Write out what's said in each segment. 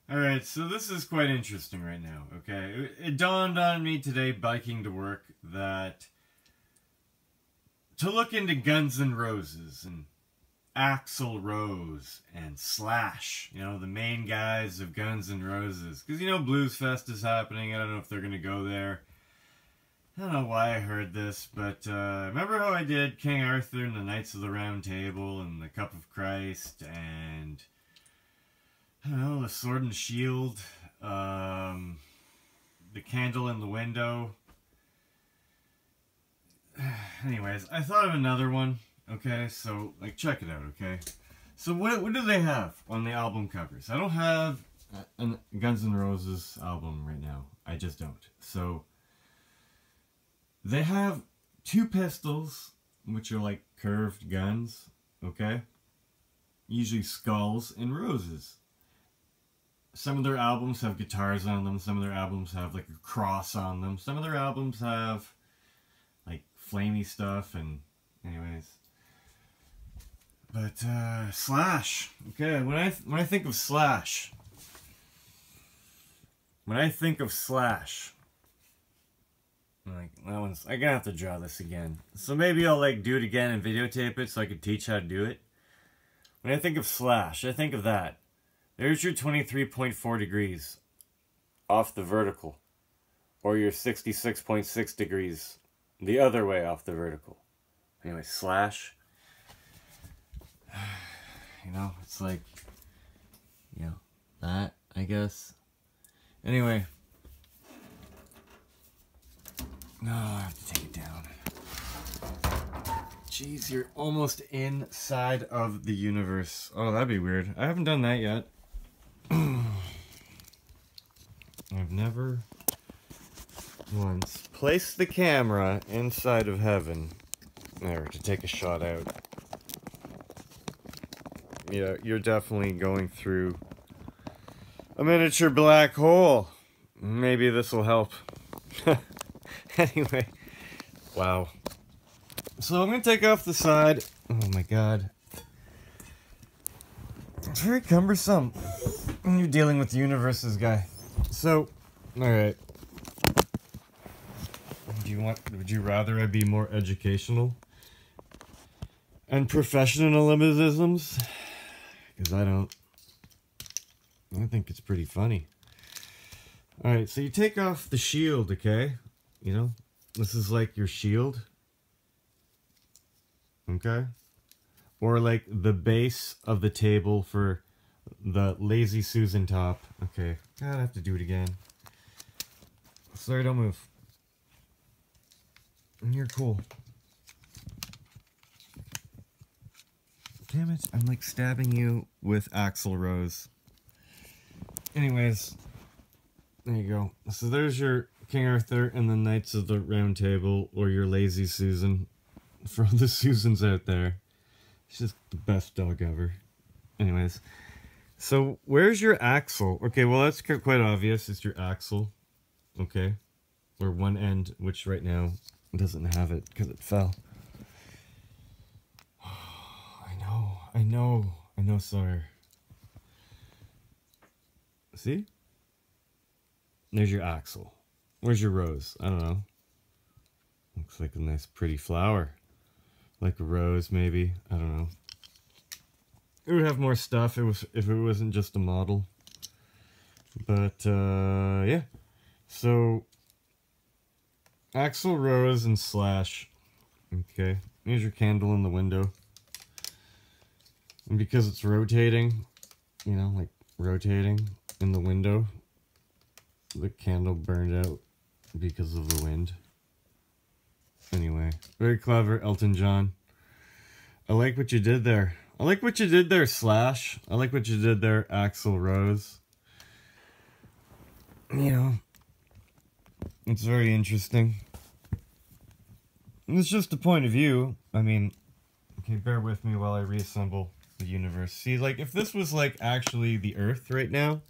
Alright, so this is quite interesting right now, okay? It dawned on me today, biking to work, that to look into Guns N' Roses and Axl Rose and Slash, you know, the main guys of Guns N' Roses. Because, you know, Blues Fest is happening. I don't know if they're going to go there. I don't know why I heard this, but remember how I did King Arthur and the Knights of the Round Table and the Cup of Christ and, I don't know, the Sword and Shield, the Candle in the Window. Anyways, I thought of another one. Okay, so, like, check it out, okay? So, what do they have on the album covers? I don't have a Guns N' Roses album right now. I just don't. So, they have two pistols, which are like curved guns, okay? Usually skulls and roses. Some of their albums have guitars on them. Some of their albums have, like, a cross on them. Some of their albums have, like, flamey stuff and, anyways. But, Slash. Okay, when I think of Slash. I'm like, that one's, I'm gonna have to draw this again. So maybe I'll, like, do it again and videotape it so I can teach how to do it. When I think of Slash, I think of that. There's your 23.4 degrees off the vertical. Or your 66.6 degrees the other way off the vertical. Anyway, Slash. You know, it's like, you know, that, I guess. Anyway. No, I have to take it down. Jeez, you're almost inside of the universe. Oh, that'd be weird. I haven't done that yet. I've never once placed the camera inside of heaven. There, to take a shot out. Yeah, you're definitely going through a miniature black hole. Maybe this will help. Anyway, wow. So I'm going to take off the side. Oh my god. It's very cumbersome when you're dealing with the universe's guy. So, alright. Would you rather I be more educational? And professionalisms? Because I don't. I think it's pretty funny. Alright, so you take off the shield, okay? You know, this is like your shield. Okay? Or like the base of the table for the Lazy Susan top. Okay, God, I have to do it again. Sorry, don't move. You're cool. Damn it, I'm like stabbing you with Axl Rose. Anyways, there you go. So there's your King Arthur and the Knights of the Round Table, or your Lazy Susan. For all the Susans out there. She's just the best dog ever. Anyways, so where's your axle? Okay, well that's quite obvious. It's your axle. Okay. Or one end, which right now doesn't have it because it fell. I know, sir. See? There's your axle. Where's your rose? I don't know. Looks like a nice pretty flower. Like a rose, maybe. I don't know. It would have more stuff if it wasn't just a model. But, yeah. So, Axl Rose and Slash. Okay. Here's your candle in the window. And because it's rotating, you know, like rotating in the window, the candle burned out because of the wind. Anyway, very clever, Elton John. I like what you did there. I like what you did there, Slash. I like what you did there, Axl Rose. You know, it's very interesting. It's just a point of view. I mean, okay, bear with me while I reassemble the universe. See, like, if this was, like, actually the Earth right now,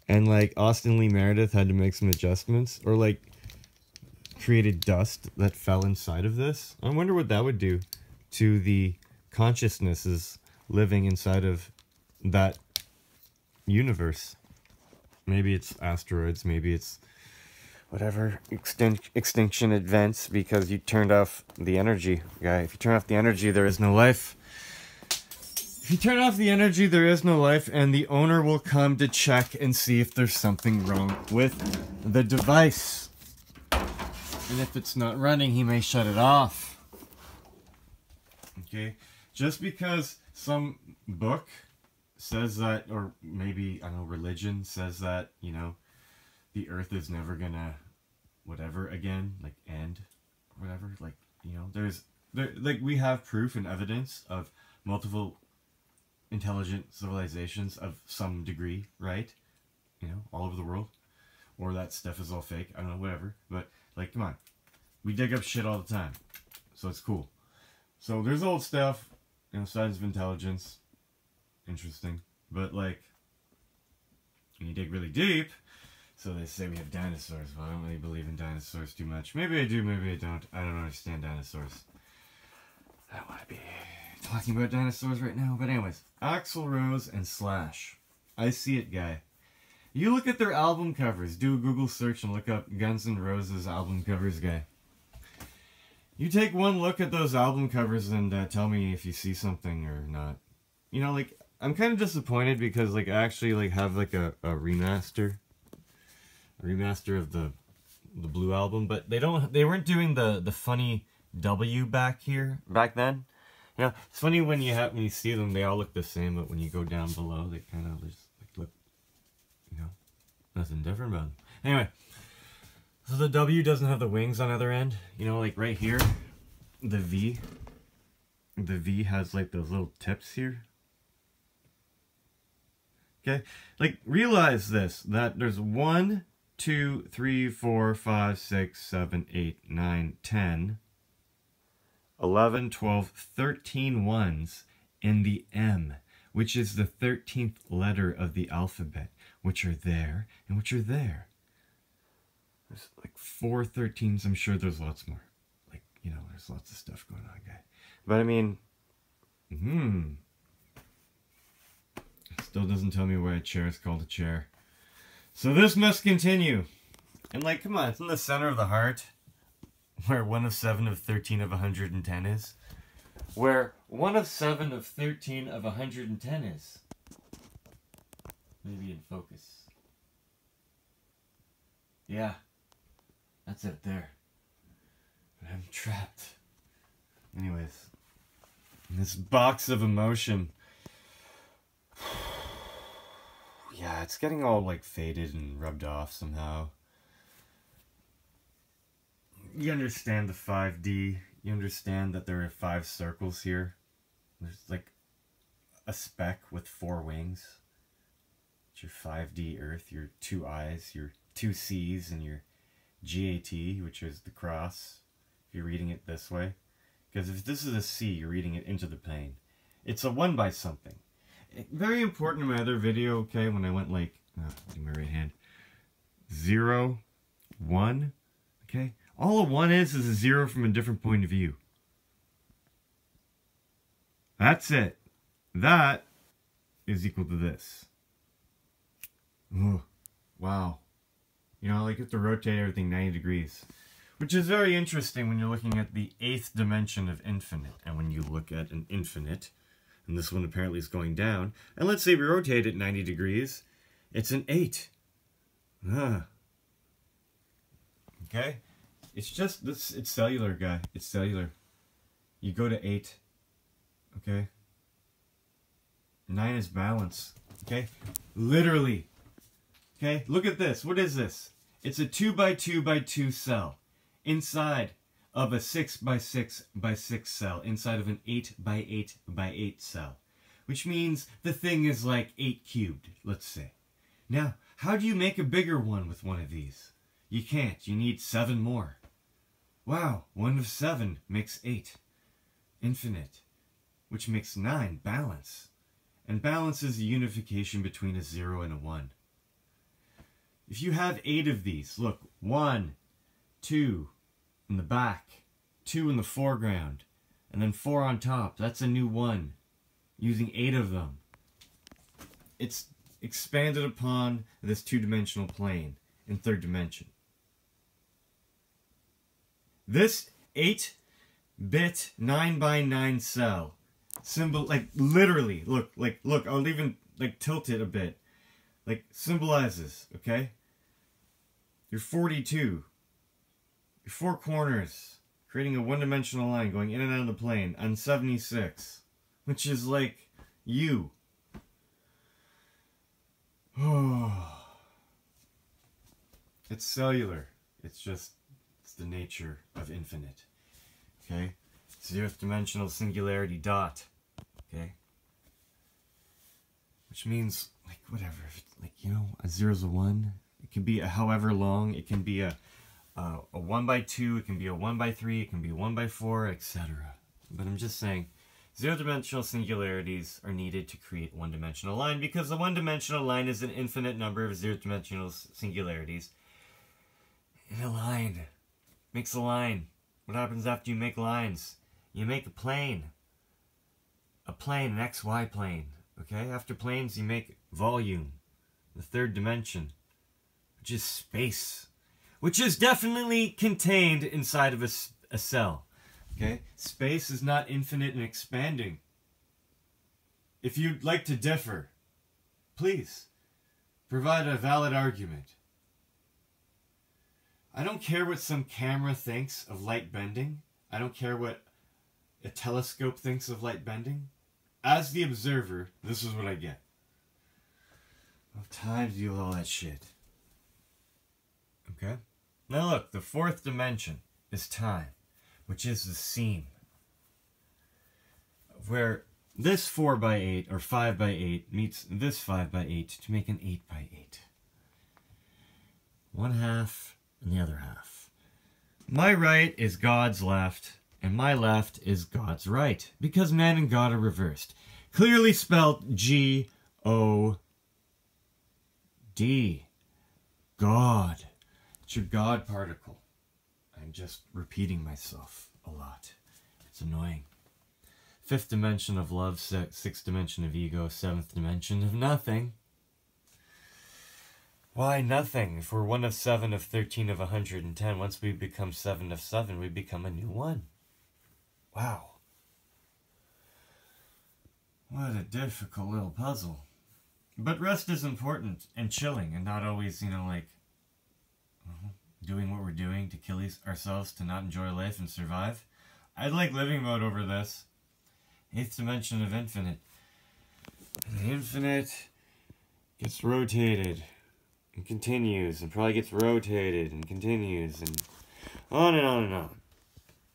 and, like, Austin Lee Meredith had to make some adjustments, or, like, created dust that fell inside of this, I wonder what that would do to the consciousnesses living inside of that universe. Maybe it's asteroids, maybe it's whatever extinction events because you turned off the energy, guy. If you turn off the energy, there is no life. If you turn off the energy, there is no life, and the owner will come to check and see if there's something wrong with the device. And if it's not running, he may shut it off. Okay? Just because some book says that, or maybe, I don't know, religion says that, you know, the earth is never gonna, whatever, again, like, end, whatever, like, you know, like, we have proof and evidence of multiple intelligent civilizations of some degree, right? You know, all over the world. Or that stuff is all fake, I don't know, whatever, but, like, come on. We dig up shit all the time, so it's cool. So, there's old stuff, you know, signs of intelligence, interesting, but, like, when you dig really deep, so they say we have dinosaurs. Well, I don't really believe in dinosaurs too much. Maybe I do, maybe I don't. I don't understand dinosaurs. I don't want to be talking about dinosaurs right now, but anyways. Axl Rose and Slash. I See It Guy. You look at their album covers. Do a Google search and look up Guns N' Roses album covers guy. You take one look at those album covers and tell me if you see something or not. You know, like, I'm kind of disappointed because, like, I actually, like, have, like, a remaster. A remaster of the Blue album, but they weren't doing the funny W back then. You know, it's funny when you see them, they all look the same, but when you go down below, they kind of just, like, look, you know, nothing different about them. Anyway. So the W doesn't have the wings on either end. You know, like right here, the V has like those little tips here. Okay? Like, realize this, that there's 1, 2, 3, 4, 5, 6, 7, 8, 9, 10, 11, 12, 13 ones in the M, which is the 13th letter of the alphabet, which are there and which are there. There's like 4 13s. I'm sure there's lots more. Like, you know, there's lots of stuff going on, guy. But I mean, still doesn't tell me why a chair is called a chair. So this must continue. And like, come on, it's in the center of the heart, where 1 of 7 of 13 of 110 is. Where 1 of 7 of 13 of 110 is. Maybe in focus. Yeah. That's it there. But I'm trapped. Anyways. In this box of emotion. Yeah, it's getting all like faded and rubbed off somehow. You understand the 5D. You understand that there are 5 circles here. There's like a speck with 4 wings. It's your 5D Earth, your 2 eyes, your 2 C's, and your GAT, which is the cross, if you're reading it this way. Because if this is a C, you're reading it into the plane. It's a 1 by something. Very important in my other video, okay, when I went like, in my right hand, 0, 1, okay? All a 1 is a 0 from a different point of view. That's it. That is equal to this. Ooh, wow. You know, like you have to rotate everything 90 degrees. Which is very interesting when you're looking at the 8th dimension of infinite. And when you look at an infinite, and this one apparently is going down, and let's say we rotate it 90 degrees, it's an 8. Okay? It's just, it's cellular, guy. It's cellular. You go to 8. Okay? 9 is balance. Okay? Literally. Okay? Look at this. What is this? It's a 2 by 2 by 2 cell inside of a 6 by 6 by 6 cell inside of an 8 by 8 by 8 cell, which means the thing is like 8 cubed, let's say. Now, how do you make a bigger one with one of these? You can't. You need 7 more. Wow, 1 of 7 makes 8. Infinite, which makes 9, balance. And balance is the unification between a 0 and a 1. If you have 8 of these, look, 1, 2 in the back, 2 in the foreground, and then 4 on top, that's a new 1, using 8 of them. It's expanded upon this two-dimensional plane in third dimension. This 8-bit 9x9 cell symbol, like literally, look, I'll even like tilt it a bit, like symbolizes, okay? Your 42, your four corners, creating a one-dimensional line going in and out of the plane on 76, which is like you. Oh, it's cellular. It's the nature of infinite. Okay? Zeroth dimensional singularity dot. Okay? Which means, like, whatever. Like, you know, a 0 is a 1. It can be a however long. It can be a 1/2. It can be a 1/3. It can be a 1/4, etc. But I'm just saying, zero-dimensional singularities are needed to create a one-dimensional line because the one-dimensional line is an infinite number of zero-dimensional singularities. And a line makes a line. What happens after you make lines? You make a plane. A plane, an XY plane. Okay? After planes, you make volume. The third dimension. Which is space. Which is definitely contained inside of a cell. Okay? Space is not infinite and expanding. If you'd like to differ, please provide a valid argument. I don't care what some camera thinks of light bending. I don't care what a telescope thinks of light bending. As the observer, this is what I get. I have time to deal with all that shit. Okay? Now look, the fourth dimension is time, which is the seam. Where this 4x8 or 5x8 meets this 5x8 to make an 8x8. One half and the other half. My right is God's left, and my left is God's right, because man and God are reversed. Clearly spelled G-O-D. God. It's your God particle. I'm just repeating myself a lot. It's annoying. Fifth dimension of love, sixth dimension of ego, seventh dimension of nothing. Why nothing? If we're 1 of 7 of 13 of 110, once we become 7 of 7, we become a new 1. Wow. What a difficult little puzzle. But rest is important, and chilling, and not always, you know, like, doing what we're doing to kill ourselves, to not enjoy life and survive. I'd like living mode over this. 8th dimension of infinite. And the infinite gets rotated. And continues, and probably gets rotated, and continues, and on and on and on.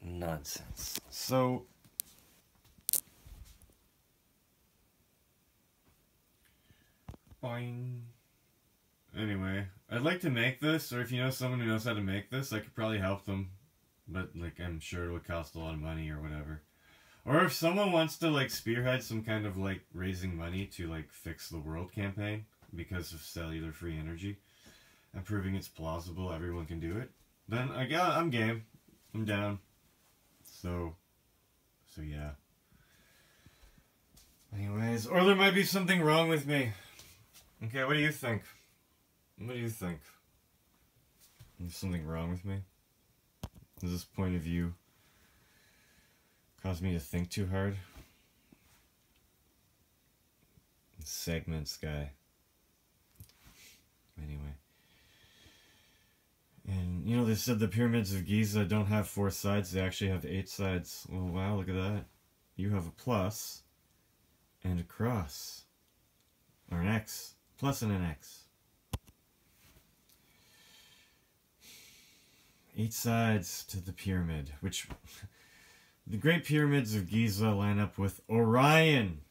Nonsense. So, boing. Anyway, I'd like to make this, or if you know someone who knows how to make this, I could probably help them. But, like, I'm sure it would cost a lot of money or whatever. Or if someone wants to, like, spearhead some kind of, like, raising money to, like, fix the world campaign because of cellular free energy and proving it's plausible, everyone can do it, then I'm game. I'm down. So yeah. Anyways, or there might be something wrong with me. Okay, what do you think? What do you think? There's something wrong with me? Does this point of view cause me to think too hard? Segments guy. Anyway. And, you know, they said the pyramids of Giza don't have 4 sides, they actually have 8 sides. Well, wow, look at that. You have a plus and a cross. Or an X. Plus and an X. 8 sides to the pyramid, which the Great Pyramids of Giza line up with Orion.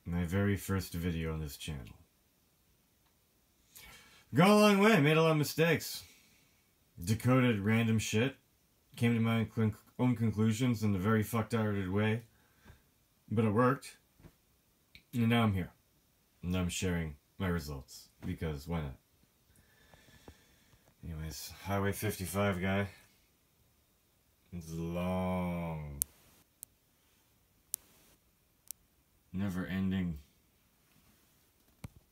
My very first video on this channel. Got a long way, made a lot of mistakes. Decoded random shit. Came to my own conclusions in a very fucked-hearted way. But it worked. And now I'm here. And I'm sharing my results. Because why not? Anyways, Highway 55 guy. It's long. Never ending.